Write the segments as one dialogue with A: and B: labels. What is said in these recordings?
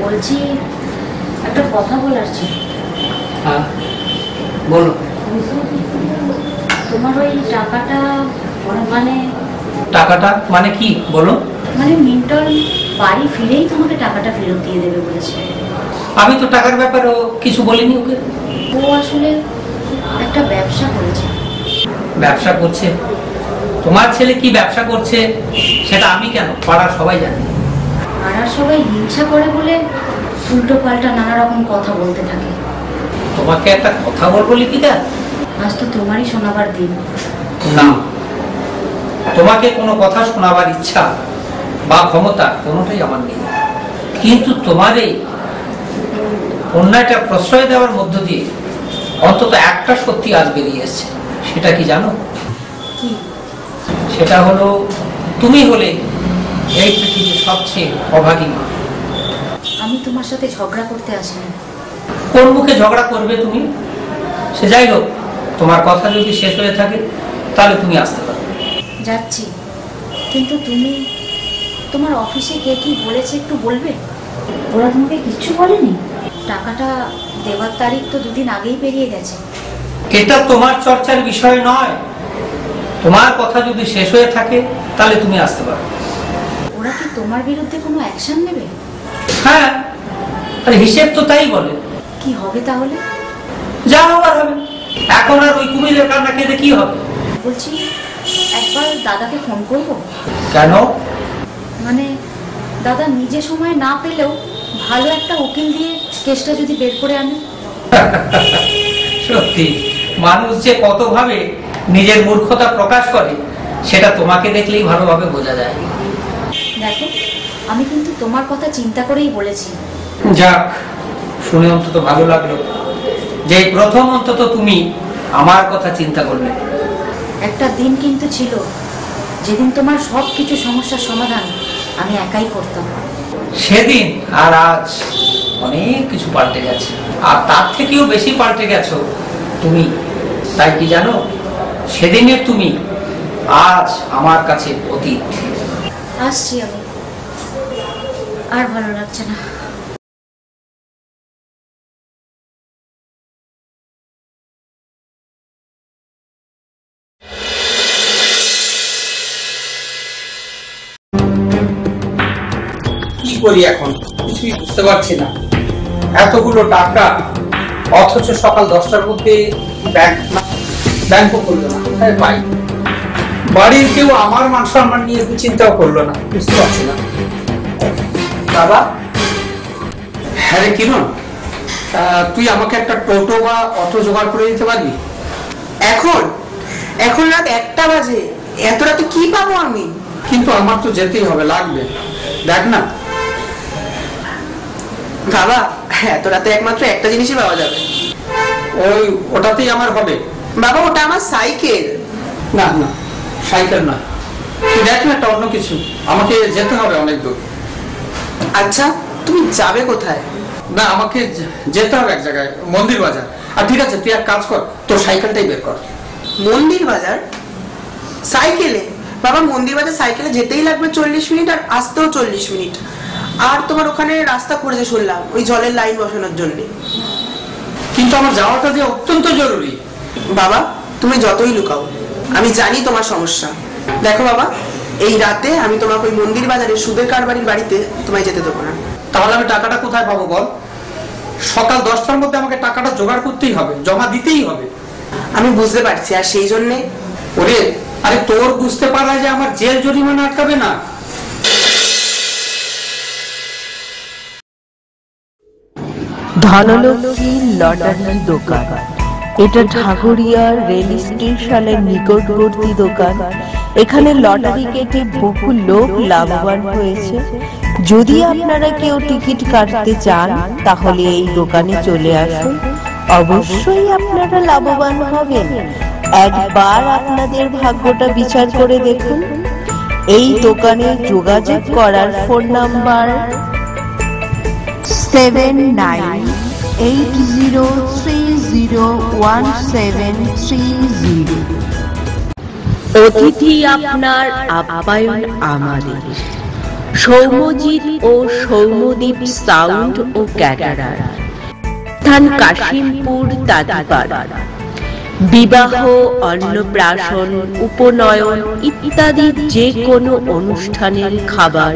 A: বলছি একটা কথা বলার ছিল।
B: হ্যাঁ বলো।
A: তোমার ওই টাকাটা
B: মানে কি বলো?
A: মানে মিন্টন বাড়ি ফিরেই তোমাকে টাকাটা ফেরত দিয়ে দেবে বলেছে।
B: আমি তো টাকার ব্যাপারেও কিছু বলিনি ওকে।
A: ও আসলে একটা ব্যবসা করেছে।
B: ব্যবসা করছে? তোমার ছেলে কি ব্যবসা করছে সেটা আমি কেন, পাড়ার সবাই জানে।
A: পাড়ার সবাই হিংসা করে বলে উল্টো পাল্টা নানা রকম কথা বলতে থাকে।
B: তোমাকে একটা কথা বলবো লিপিকা,
A: আজ তো তোমারই শোনাবার দিন।
B: না, তোমাকে কোনো কথা শোনাবার ইচ্ছা বা ক্ষমতা কোনোটাই আমার নেই, কিন্তু তোমার এই অন্যায়টা প্রশ্রয় দেওয়ার মধ্য দিয়ে অন্তত একটা সত্যি আজ বেরিয়ে এসছে। সেটা কি জানো?
A: কি?
B: সেটা হলো তুমি হলে এই পৃথিবীর সবচেয়ে অভাগী মা।
A: আমি তোমার সাথে ঝগড়া করতে আসিনি।
B: কোন মুখে ঝগড়া করবে তুমি? সে যাই হোক, তোমার কথা যদি শেষ হয়ে থাকে তাহলে তুমি আসতে পারো।
A: যাচ্ছি, কিন্তু তুমি তোমার অফিসে কে কি বলেছে একটু বলবে? ওরা তোমাকে কিচ্ছু বলেনি? টাকাটা দেওয়ার তারিখ তো 2 দিন আগেই পেরিয়ে গেছে।
B: এটা তোমার চর্চার বিষয় নয়। তোমার কথা যদি শেষ হয়ে থাকে তাহলে তুমি আসতে পারো।
A: ওরা কি তোমার বিরুদ্ধে কোনো অ্যাকশন নেবে?
B: হ্যাঁ, আর হিসেব তো তাই বলে।
A: কি হবে তাহলে?
B: যা হবার হবে। এখন আর ওই কুমিরের কান্না কেঁদে কি হবে?
A: বলছি একবার দাদাকে ফোন করব।
B: কেন?
A: মানে দাদা নিজে সময় না পেলেও ভালো একটা উকিল দিয়ে কেসটা যদি বের করে আনে।
B: সত্যি মানুষ যে কতভাবে নিজের মূর্খতা প্রকাশ করে সেটা তোমাকে দেখলেই ভালোভাবে বোঝা যায়।
A: দেখো, আমি কিন্তু তোমার কথা চিন্তা করেই বলেছি।
B: যাক, শুনে অন্তত ভালো লাগলো যে প্রথম অন্তত তুমি আমার কথা চিন্তা করলে।
A: একটা দিন কিন্তু ছিল যেদিন তোমার সব কিছু সমস্যার সমাধান আমি একাই করতাম।
B: সেদিন আর আজ অনেক কিছু পাল্টে গেছে, আর তার থেকেও বেশি পাল্টে গেছো তুমি। তাই কি জানো, সেদিনের তুমি আজ আমার কাছে অতীত।
A: আসছি আমি, আর ভালো লাগছে না।
B: কি করি এখন কিছুই বুঝতে পারছি না। এতগুলো টাকা, অথচ সকাল 10টার মধ্যে ব্যাংকও করলো না। কোথায় পাই? বাড়ির কেউ আমার মান সম্মান নিয়ে চিন্তাও করলো না। বুঝতে পারছি না। বাবা। হ্যাঁ রে কিরণ, তুই আমাকে একটা টোটো বা অটো জোগাড় করে দিতে পারবি?
C: এখন রাত 1টা বাজে, এত রাতে কি পাবো আমি?
B: কিন্তু আমার তো যেতেই হবে, লাগবে। দেখ না
C: বাবা, এত রাতে একমাত্র একটা জিনিসই পাওয়া যাবে।
B: ওটাতেই আমার হবে।
C: বাবা, ওটা আমার সাইকেল।
B: না না, সাইকেল না, তুই দেখ না একটা অন্য কিছু। আমাকে যেতে হবে অনেক দূর।
C: আচ্ছা, তুমি যাবে কোথায়?
B: না, আমাকে যেতে হবে এক জায়গায়, মন্দির বাজার। আর ঠিক আছে, তুই এক কাজ কর, তোর সাইকেলটাই বের কর।
C: মন্দির বাজার সাইকেলে? বাবা, মন্দির বাজার সাইকেলে যেতেই লাগবে 40 মিনিট, আর আসতেও 40 মিনিট। আর তোমার ওখানে রাস্তা করেছে শুনলাম, ওই জলের লাইন বসানোর জন্য।
B: কিন্তু আমার যাওয়াটা যে অত্যন্ত জরুরি।
C: বাবা, তুমি যতই লুকাও, আমি জানি তোমার সমস্যা। দেখো বাবা, এই রাতে আমি তোমাকে ওই মন্দির বাজারে সুদের কারবারির বাড়িতে তোমায় যেতে দেবো না।
B: তাহলে আমি টাকাটা কোথায় পাবো বল? সকাল 10টার মধ্যে আমাকে টাকাটা জোগাড় করতেই হবে, জমা দিতেই হবে।
C: আমি বুঝতে পারছি, আর সেই জন্যে
B: আরে তোর বুঝতে পারা যে আমার জেল জরিমানা আটকাবে না।
D: ধনলক্ষ্মী লটারির দোকান। এটা ঢাকুরিয়া রেল স্টেশনের নিকটবর্তী দোকান। এখানে লটারি কেটে বহু লোক লাভবান হয়েছে। যদি আপনারা কেউ টিকিট কাটতে চান তাহলে এই দোকানে চলে আসুন, অবশ্যই আপনারা লাভবান হবেন। একবার আপনাদের ভাগ্যটা বিচার করে দেখুন। এই দোকানে যোগাযোগ করার ফোন নাম্বার 7980301730। অতিথি আপনার, আপ্যায়ন আমাদের। সৌম্যজিৎ ও সৌম্যদীপ সাউন্ড ও ক্যাটারার, স্থান কাশিমপুর তাঁতিপাড়া। বিবাহ, অন্নপ্রাশন, উপনয়ন ইত্যাদি যে কোনো অনুষ্ঠানের খাবার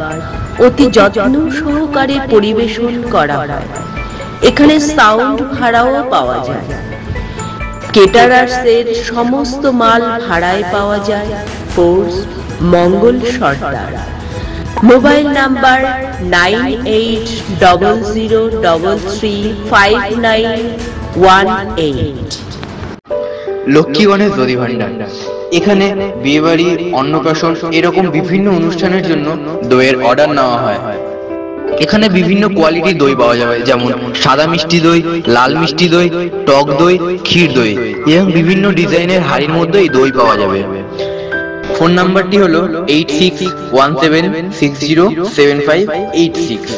D: অতি যত্ন সহকারে পরিবেশন করা হয়। এখানে সাউন্ড ভাড়াও পাওয়া যায়। কেটারার্সের সমস্ত মাল ভাড়ায় পাওয়া যায়। Force Mangal Sardar. Mobile number 9800335918।
E: Lakshmi Ganesh Dadhi Bhandar. এখানে বিয়েবাড়ি, অন্নপ্রাশন এরকম বিভিন্ন অনুষ্ঠানের জন্য দইয়ের অর্ডার নেওয়া হয়। এখানে বিভিন্ন কোয়ালিটির দই পাওয়া যাবে, যেমন সাদা মিষ্টি দই, লাল মিষ্টি দই, টক দই, ক্ষীর দই এবং বিভিন্ন ডিজাইনের হাড়ির মধ্যে এই দই পাওয়া যাবে। ফোন নাম্বারটি হলো 8617607586।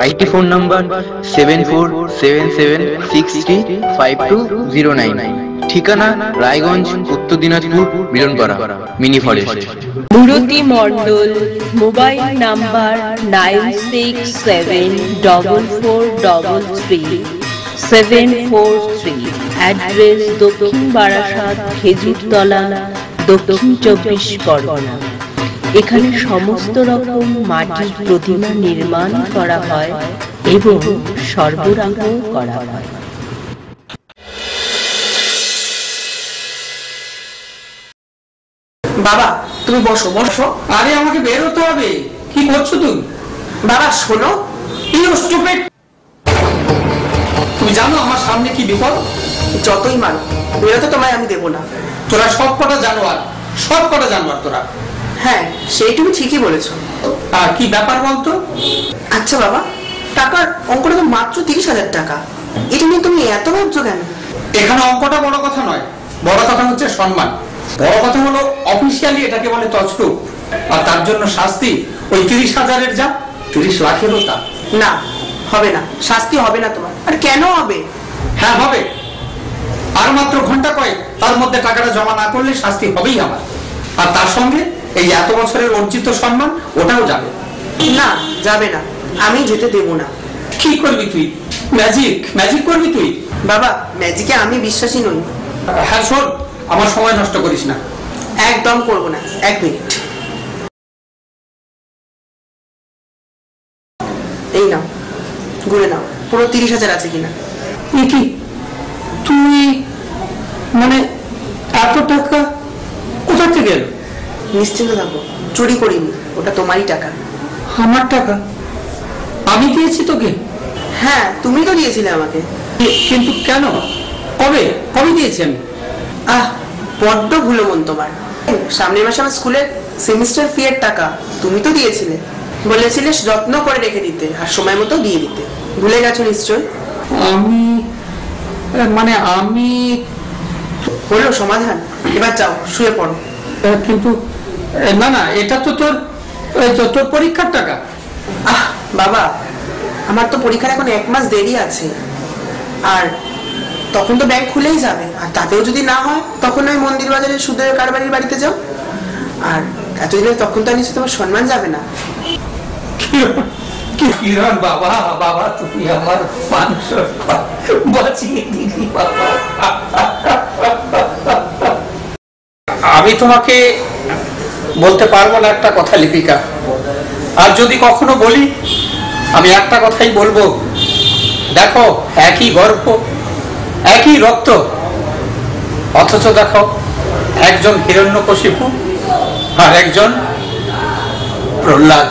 E: IT phone number 7477635209। ঠিকানা Raiganj, Uttar Dinajpur, Milanpara, mini forest.
D: Murti Mondal. Mobile number 9674433743। Address Dakshin Barasat, Khejurtala, দক্ষিণ 24 পরগনা। এখানে সমস্ত রকম মাটির প্রতিমা নির্মাণ করা হয় এবং সরবরাহ করা হয়।
C: বাবা তুমি বসো বসো।
B: আরে আমাকে বের হতে হবে। কি করছো তুমি?
C: বাবা শোনো,
B: তুমি জানো আমার সামনে কি বিপদ?
C: যতই মারো বেরোতে তোমায় আমি দেবো না।
B: তোরা সব কটা জানোয়ার, সব কটা জানোয়ার তোরা।
C: হ্যাঁ সেই তুমি ঠিকই বলেছো।
B: আর কি ব্যাপার বলতো?
C: আচ্ছা বাবা, টাকার অঙ্কটা তো মাত্র 30,000 টাকা। এটা নিয়ে তুমি এত ভাবছো কেন?
B: এখানে অঙ্কটা বড় কথা নয়, বড় কথা হচ্ছে সম্মান। বড় কথা হলো অফিসিয়ালি এটাকে বলে তছরূপ, আর তার জন্য শাস্তি ওই 30,000-এর যা 30 লাখেরও তা।
C: না হবে না, শাস্তি হবে না তোমার। আর কেন হবে?
B: হ্যাঁ হবে। আর মাত্র ঘন্টা কয়েক, তার মধ্যে টাকাটা জমা না করলে শাস্তি হবেই আমার। আর তার সঙ্গে এই এত বছরের অর্জিত সম্মান ওটাও যাবে।
C: না যাবে না, আমি যেতে দেবো না।
B: কি করবি তুই? ম্যাজিক ম্যাজিক করবি তুই?
C: বাবা ম্যাজিকে আমি বিশ্বাসী নই।
B: হ্যাঁ শোন, আমার সময় নষ্ট করিস না।
C: একদম করবো না। 1 মিনিট, এই নাও ঘুরে নাও, পুরো 30,000 আছে কিনা।
B: কি তুই মানে এত টাকা কোথা থেকে এলো?
C: নিশ্চিন্ত থাকো, চুরি করিনি, ওটা তোমারই টাকা।
B: আমার টাকা? আমি দিয়েছি তোকে?
C: হ্যাঁ তুমি তো দিয়েছিলে আমাকে।
B: কিন্তু কেন? কবে কবে দিয়েছি আমি?
C: বড্ড ভুলো মন তোমার। সামনের মাসে আমার স্কুলের সেমিস্টার ফি এর টাকা তুমি তো দিয়েছিলে, বলেছিলে যত্ন করে রেখে দিতে আর সময় মতো দিয়ে দিতে। ভুলে গেছো নিশ্চয়।
B: আমি
C: হলো সমাধান, এবার যাও শুয়ে পড়ো।
B: কিন্তু না এটা তো তোর পরীক্ষার টাকা।
C: বাবা আমার তো পরীক্ষার এখন 1 মাস দেরি আছে, আর তখন তো ব্যাংক খুলেই যাবে। আর তাতেও যদি না হয় তখন ওই মন্দির বাজারে সুদের কারবারির বাড়িতে যাও। আর এতদিনে তখন তো নিশ্চয়ই তোমার সম্মান যাবে না।
B: কিরণ বাবা, বাবা তুমি আমার মানুষ বাঁচিয়ে দিলি বাবা। আমি তোমাকে বলতে পারবো না একটা কথা লিপিকা, আর যদি কখনো বলি আমি একটা কথাই বলবো। দেখো একই গর্ভ, একই রক্ত, অথচ দেখো একজন হিরণ্যকশিপু আর একজন প্রহ্লাদ।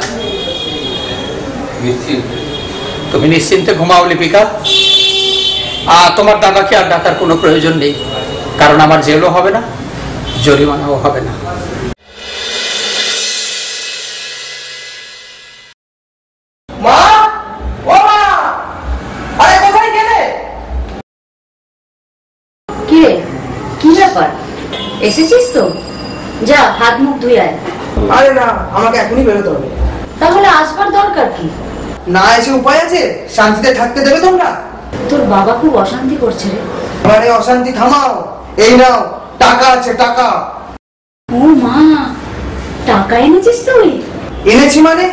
B: তুমি নিশ্চিন্তে ঘুমাও লিপিকা, আর তোমার দাদাকে আর ডাকার কোনো প্রয়োজন নেই, কারণ আমার জেলও হবে না, জরিমানাও হবে না।
C: মা, ও মা, আরে কোথায় গেলে?
A: কি রে, কি ব্যাপার? এসেছিস তো? যা হাত মুখ ধুয়ে আয়।
C: আরে না, আমাকে এখনই বেরোতে হবে।
A: তাহলে আসবার দরকার কি?
C: না এসে উপায় আছে? শান্তিতে থাকতে দেবে তোমরা?
A: তোর বাবা খুব অশান্তি করছে রে।
C: আরে অশান্তি থামাও, এই নাও টাকা আছে, টাকা।
A: ও মা, টাকা এনেছিস তুই?
C: এনেছি মানে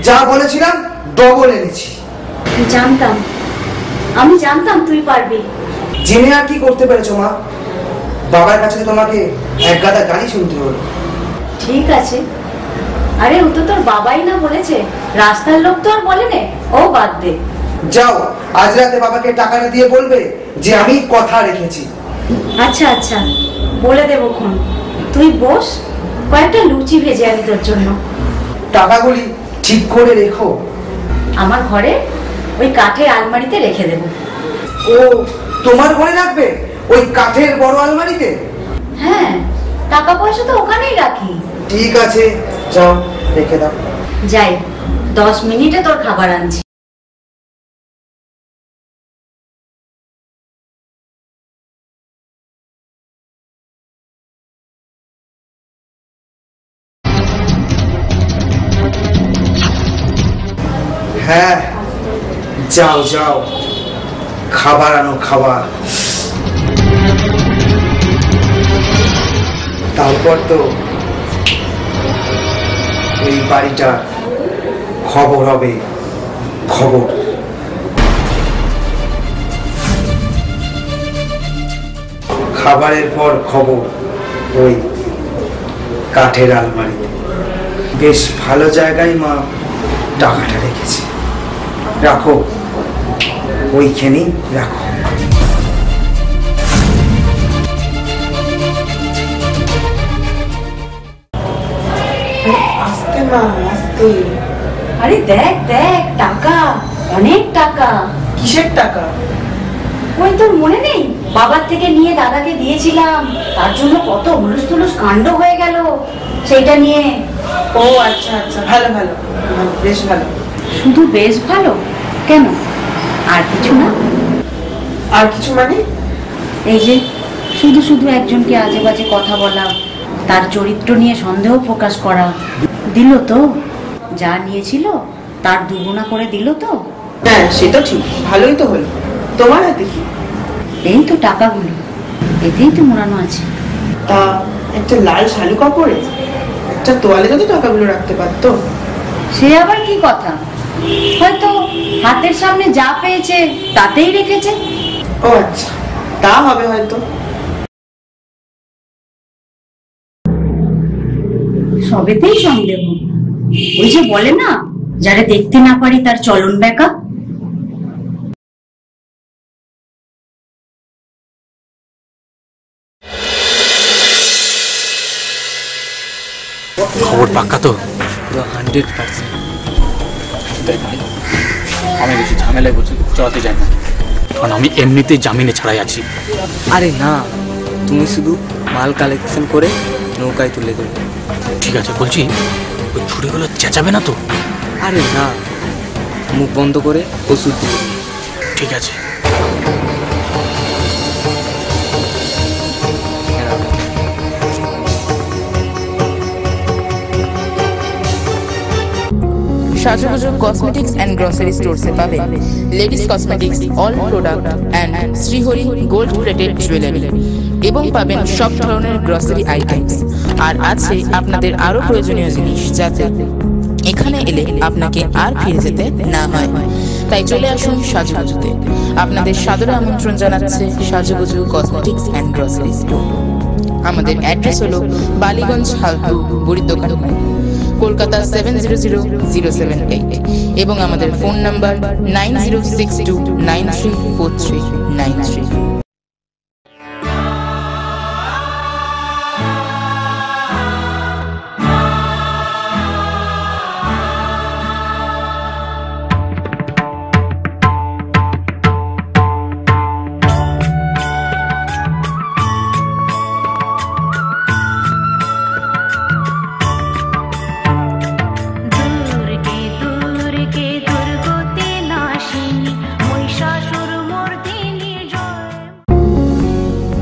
F: যা বলেছিলাম ডবল এনেছি।
A: জানতাম, আমি জানতাম তুই পারবি।
F: জেনে আর কি করতে পেরেছো মা? বাবার কাছে তোমাকে এক গাদা গালি শুনতে হলো।
A: ঠিক আছে, আরে ও তো তোর বাবাই না বলেছে, রাস্তার লোক তো আর বলে নে, ও বাদ দে।
F: যাও, আজ রাতে বাবাকে টাকাটা দিয়ে বলবে যে আমি কথা রেখেছি।
A: আচ্ছা আচ্ছা, বলে দেবো খন। তুই বস, কয়েকটা লুচি ভেজে আনি তোর জন্য।
F: টাকাগুলি ঠিক করে রেখো।
A: আমার ঘরে ওই কাঠের আলমারিতে রেখে দেবো।
F: ও, তোমার ঘরে রাখবে? ওই কাঠের বড় আলমারিতে?
A: হ্যাঁ, টাকা পয়সা তো ওখানেই রাখি।
F: ঠিক আছে, যাও রেখে দাও।
A: যাই, 10 মিনিটে তোর খাবার আনছি।
F: হ্যাঁ, যাও যাও, খাবার আনো, খাবার। তারপর তো এই বাড়িটা খবর হবে, খবর। খাবারের পর খবর ওই কাঠের আলমারি। বেশ ভালো জায়গায় মা টাকাটা রেখেছে, রাখো, ওইখানেই রাখো।
C: আস্তে মা, আস্তে।
A: আরে দেখ দেখ, টাকা, অনেক টাকা।
C: কিসের টাকা?
A: ওই তোর মনে নেই, বাবার থেকে নিয়ে দাদাকে দিয়েছিলাম, তার জন্য কত হুলুস তুলুস কাণ্ড হয়ে গেল, সেইটা নিয়ে।
C: ও আচ্ছা আচ্ছা, ভালো ভালো, বেশ ভালো।
A: শুধু বেশ ভালো কেন, আর কিছু না?
C: আর কিছু মানে?
A: এই যে শুধু শুধু একজনকে আজে বাজে কথা বলা, তার চরিত্র নিয়ে সন্দেহ প্রকাশ করা, দিল তো যা নিয়েছিল তার দুগুণা করে দিল তো।
C: হ্যাঁ, সে তো ঠিক, ভালোই তো হলো। তোমার হাতে কি?
A: এই তো টাকাগুলো, এতেই তো মোড়ানো আছে।
C: তা একটা লাল শালু কাপড়ে একটা তোয়ালে তো টাকাগুলো রাখতে পারতো।
A: সে আবার কি কথা, হয়তো হাতের সামনে যা পেয়েছে তাতেই রেখেছে।
C: ও আচ্ছা, তা হবে হয়তো।
A: সবেতেই সন্দেহ। ওই যে বলে না, যারা দেখতে না পারি তার চলন বেকা।
B: খবর পাক্কা তো?
G: 100%।
B: দেখ ভাই, আমি বেশি ঝামেলায় চড়াতে চাই না, কারণ আমি এমনিতেই জামিনে ছাড়াই আছি।
G: আরে না, তুমি শুধু মাল কালেকশন করে নৌকায় তুলে দেবে।
B: ঠিক আছে, বলছি ওই ছুরিগুলো চেঁচাবে না তো?
G: আরে না, মুখ বন্ধ করে ওষুধ দিয়ে দেবে।
B: ঠিক আছে।
H: সাজুগুজু কসমেটিক্স অ্যান্ড গ্রসারি স্টোরসে পাবেন ladies cosmetics, all product and Shrihari gold plated jewellery, এবং পাবেন সব ধরনের গ্রসারি আইটেমস। আর আছে আপনাদের আরো প্রয়োজনীয় জিনিস, যাতে এখানে এলে আপনাকে আর ফিরে যেতে না হয়। তাই চলে আসুন সাজুগুজুতে। আপনাদের সাদরে আমন্ত্রণ জানাচ্ছে সাজুগুজু কসমেটিক্স অ্যান্ড গ্রসারি স্টোর। আমাদের অ্যাড্রেস হলো বালিগঞ্জ হালদু বুড়ির দোকান, কলকাতা 700078, এবং আমাদের ফোন নাম্বার 9062934393।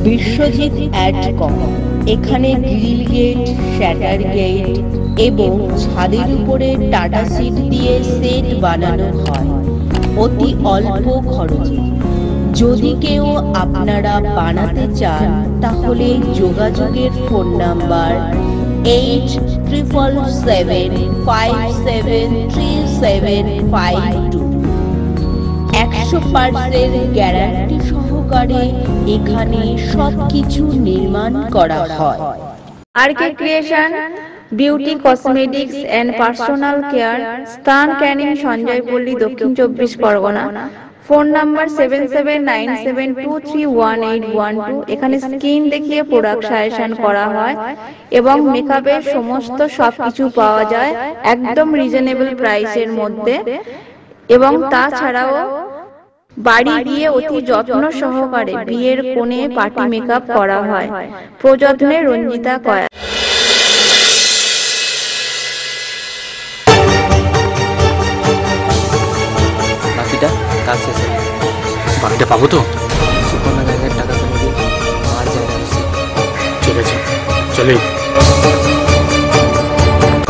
D: বিশ্বজিৎ অ্যাডকম। এখানে গ্রিল গেট, শ্যাটার গেট এবং ছাদের উপরে টাটা সিট দিয়ে সেট বানানো হয় অতি অল্প খরচে। যদি কেউ আপনারা বানাতে চান তাহলে যোগাযোগের ফোন নাম্বার 7757573752। 100% গ্যারান্টি সহকারে এখানে সবকিছু নির্মাণ করা হয়।
I: RK Creation, Beauty Cosmetics and Personal Care, স্থান ক্যানিং, সঞ্জয়পল্লী, দক্ষিণ 24 পরগনা। Phone number 7797231812। এখানে স্কিন দেখিয়ে প্রোডাক্ট সাজেশন করা হয় এবং মেকআপের সমস্ত সবকিছু পাওয়া যায় একদম রিজনেবল প্রাইসের মধ্যে। এবং তাছাড়াও বাড়ি গিয়ে অতি যত্ন সহকারে বিয়ের কোণে পার্টি মেকআপ করা হয়। প্রযত্নে রঞ্জিতা কয়া।
G: বাকিটা কাজ শেষে
B: বাকিটা পাবো তো?
G: সুকন্যা ব্যাংকের টাকা করে দিই, আর জায়গা আছে।
B: ঠিক আছে, চলে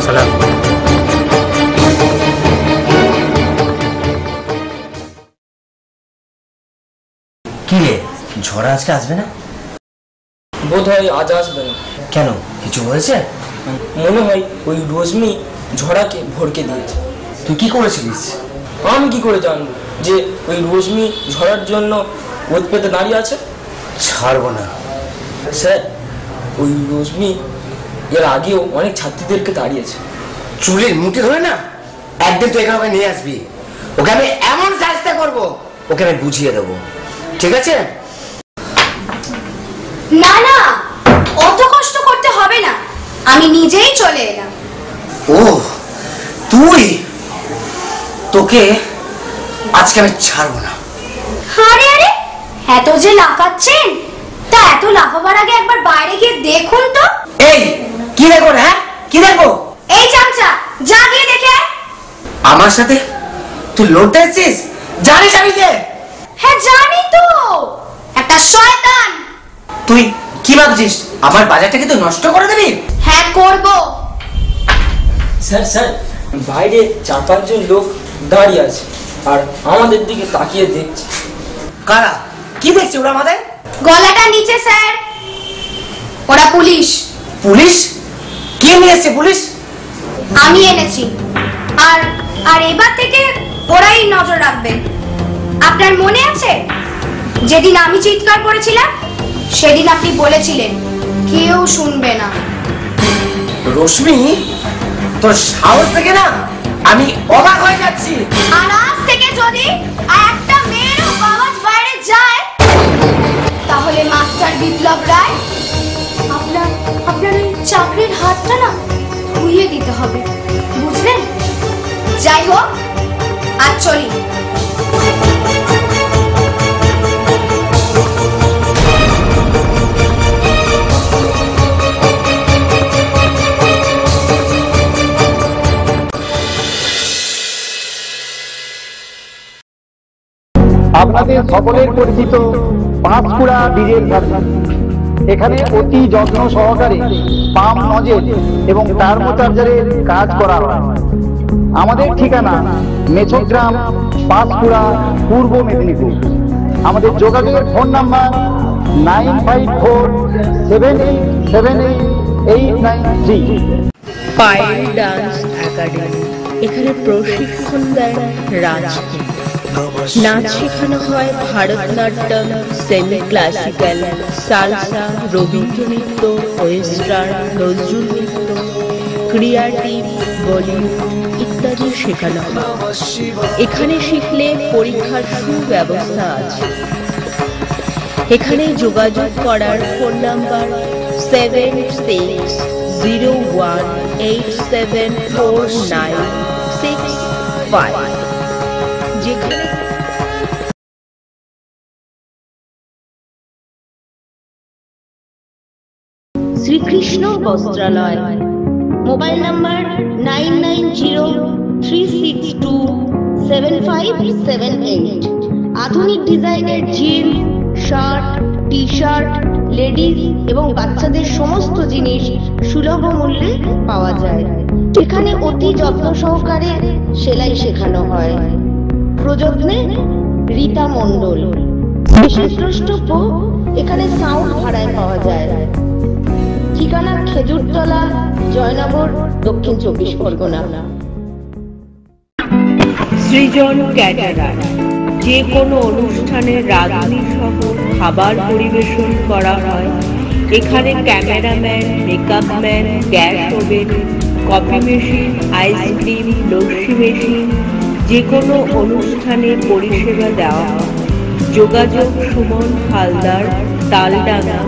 B: সালাম।
F: কি রে, ঝড় আজকে আসবে না?
J: বোধ হয় আজ আসবে না।
F: কেন, কিছু হয়েছে?
J: মনে হয় ওই রশ্মি ঝড়াকে ভরকে দিয়েছে।
F: তুই কি করেছিলিস?
J: আমি কি করে জানবো যে ওই রশ্মি ঝড়ার জন্য ওত পেতে দাঁড়িয়ে আছে?
F: ছাড়বো না
J: স্যার, ওই রশ্মি এর আগেও অনেক ছাত্রীদেরকে তাড়িয়েছে।
F: চুলের মুঠি ধরে না, একদিন তো এখানে ওকে নিয়ে আসবি। ওকে আমি এমন শাস্তি করবো, ওকে আমি বুঝিয়ে দেবো, ঠিক আছে?
A: না না, অত কষ্ট করতে হবে না, আমি নিজেই চলে এলাম।
F: ও তুই, তোকে আজকে আমি ছাড়বো না।
A: আরে আরে, এত যে লাফাচ্ছেন, তা এত লাফাবার আগে একবার বাইরে গিয়ে দেখুন তো।
F: এই কি দেখো? হ্যাঁ, কি দেখো?
A: এই চামচা, যা গিয়ে দেখে আয়।
F: আমার সাথে তুই লড়তে এসেছিস? জানিস আমি কে?
A: হ্যাঁ জানি তো, একটা শয়তান।
F: তুই কি ভাবছিস আমার বাজারটাকে তুই নষ্ট করে দিবি?
A: হ্যাঁ করব।
J: স্যার স্যার, বাইরে 4-5 জন লোক দাঁড়িয়ে আছে আর আমাদের দিকে তাকিয়ে দেখছে।
F: কারা? কি দেখছে ওরা আমাদের?
A: গলাটা নিচে স্যার, ওরা পুলিশ।
F: পুলিশ? কে নিয়ে এসছে পুলিশ?
A: আমি এনেছি। আর আর এবার থেকে ওরাই নজর রাখবে। আপনার মনে আছে যেদিন আমি চিৎকার করেছিলাম, সেদিন আপনি বলেছিলেন কেউ শুনবে না।
F: রশ্মি, তোর সাহস থেকে না আমি অবাক হয়ে যাচ্ছি।
A: আর আজ থেকে যদি একটা মেয়েরও আওয়াজ বাইরে যায়, তাহলে মাস্টার বিপ্লব রায় আপনার ওই চাকরির হাতটা না ধুইয়ে দিতে হবে, বুঝলেন? যাই হোক, আজ চলি।
K: আপনাদের সকলের পরিচিত পাঁচকুড়া ব্রিজের ধারে এখানে অতি যত্ন সহকারে পাম্প নজেল এবং টার্বোচার্জারের কাজ করা হয়। আমাদের ঠিকানা মেছগ্রাম, পাঁচকুড়া, পূর্ব মেদিনীপুর। আমাদের যোগাযোগের phone number 9547878893।
D: Payel dance academy, এখানে প্রশিক্ষণ দেয় রাজকে। নাচ শেখানো হয় Bharatanatyam, semi classical, salsa, Rabindra নৃত্য, ওয়েস্টার্ন, নজরুল নৃত্য, ক্রিয়েটিভ, বলিউড ইত্যাদি শেখানো হয়। এখানে শিখলে পরীক্ষার সুব্যবস্থা আছে। এখানে যোগাযোগ করার ফোন নাম্বার 7601874965, যেখানে শ্রীকৃষ্ণ বস্ত্রালয়। Mobile number 9903627578। আধুনিক ডিজাইনের jeans, shirt, T shirt, ladies এবং বাচ্চাদের সমস্ত জিনিস সুলভ মূল্যে পাওয়া যায়। এখানে অতি যত্ন সহকারে সেলাই শেখানো হয়। প্রযত্নে রীতা মণ্ডল। বিশেষ দ্রষ্টব্য, এখানে সাউন্ড ভাড়ায় পাওয়া যায়।
L: ঠিকানা খেজুরতলা, জয়নগর, দক্ষিণ 24 পরগনা।
D: সৃজন ক্যাটারার যে কোনো অনুষ্ঠানে রাঁধুনি সহ খাবার পরিবেশন করা হয়। এখানে cameraman, makeup man, gas oven, coffee machine, ice cream, lassi machine যে কোনো অনুষ্ঠানে পরিষেবা দেওয়া হয়। যোগাযোগ সুমন হালদার, তালডাঙ্গা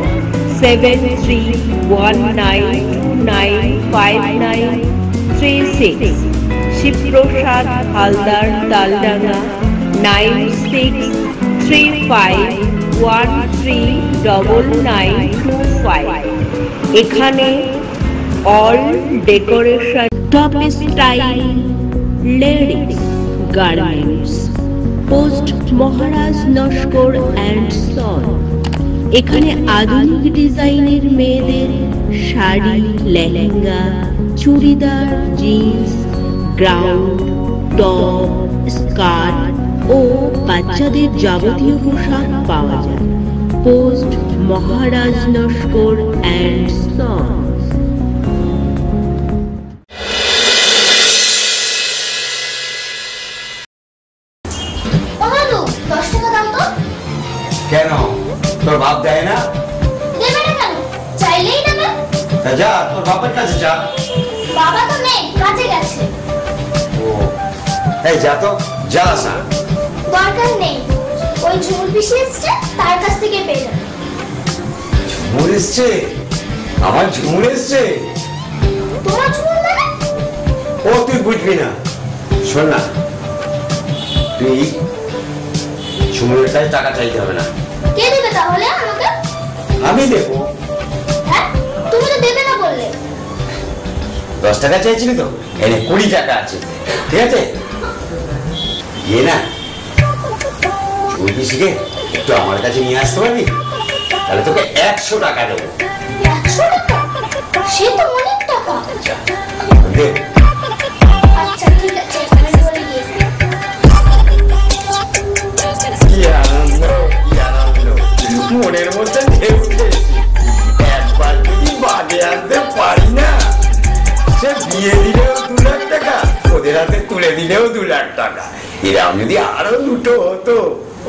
D: 7319295936, শিবপ্রসাদ হালদার, তালডাঙ্গা 9613139925। এখানে all decoration, top style ladies garments, post Maharaj Naskar and son. এখানে আধুনিক ডিজাইনের মেয়েদের sari, lehenga, churidar, jeans, ground, top, skirt ও বাচ্চাদের যাবতীয় পোশাক পাওয়া যায়। Post Maharaj Naskar and son.
F: কেন তোর বাপ দেয় না?
M: দেবে না কেন? চাইলেই দেবে।
F: যা তোর বাপের কাছে যা।
M: বাবা তো নেই, কাজে গেছে।
F: ও এই যা তো, যা আসা।
M: দরকার নেই, ওই ঝুমুর পিসি এসছে, তার কাছ থেকে পেয়ে যাবে।
F: ঝুমুর এসছে? আমার ঝুমুর এসছে?
M: তোমার ঝুমুর মানে?
F: ও তুই বুঝবি না। শোন না, তুই ঝুমুরের কাছে টাকা চাইতে হবে না।
M: কে দেবে তাহলে আমাকে?
F: আমি দেবো।
M: হ্যাঁ, তুমি তো দেবে না বললে।
F: 10 টাকা চাইছিলি তো, এনে 20 টাকা আছে, ঠিক আছে? গিয়ে না ঝুমুর পিসিকে একটু আমার কাছে নিয়ে আসতে পারবি? তাহলে তোকে 100 টাকা দেবো।
M: 100 টাকা? সে তো অনেক টাকা।
F: দেব।
M: আচ্ছা ঠিক আছে, আমি বলে গিয়ে।
F: মনের মধ্যে ঢেউ খেয়েছি, একবার যদি বাদে আনতে পারি না, সে বিয়ে দিলেও 2 লাখ টাকা, ওদের হাতে তুলে দিলেও 2 লাখ টাকা। এরকম যদি আরো দুটো হতো।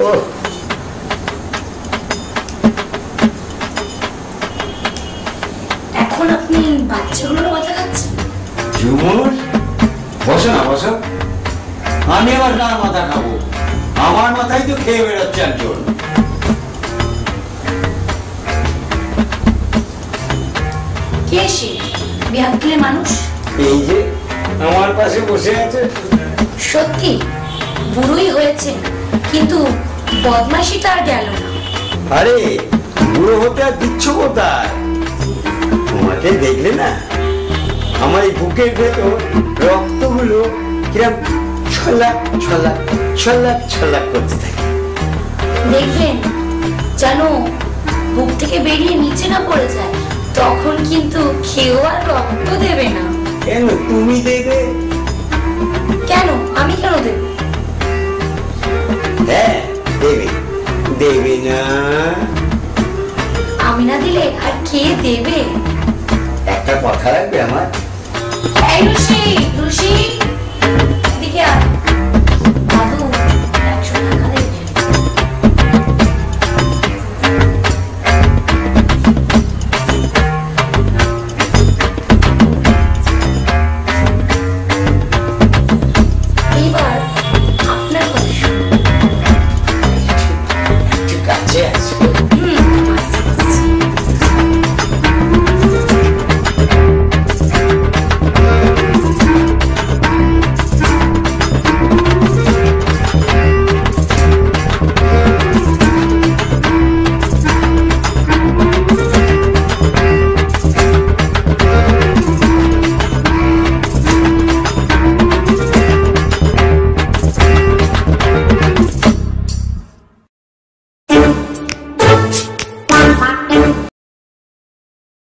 F: ও
A: এখন আপনি বাচ্চাগুলোর মাথা খাচ্ছেন?
F: ঝুমুর বসো না, বসো। আমি আবার কার মাথা খাবো? আমার মাথায় তো খেয়ে বেড়াচ্ছে একজন।
A: কে সে? বিহাগিলে মানুষ?
F: এই যে আমার পাশে বসে আছে।
A: সত্যি বুড়োই হয়েছে, কিন্তু বদমাইশিটা আর গেল না।
F: আরে বুড়ো হতে আর দিচ্ছ কোথায়? তোমাকে দেখলে না আমার এই বুকের ভেতর রক্তগুলো কিরম ছলাক ছলাক ছলাক ছলাক করতে থাকে।
A: দেখবেন যেন বুক থেকে বেরিয়ে নিচে না পড়ে যায়, তখন কিন্তু কেউ আর রক্ত দেবে না।
F: কেন তুমি দেবে?
A: কেন আমি কেন দেব?
F: হ্যাঁ দেবে। দেবে না?
A: আমি না দিলে আর কে দেবে?
F: একটা কথা রাখবে আমার।
A: এই রশিদ,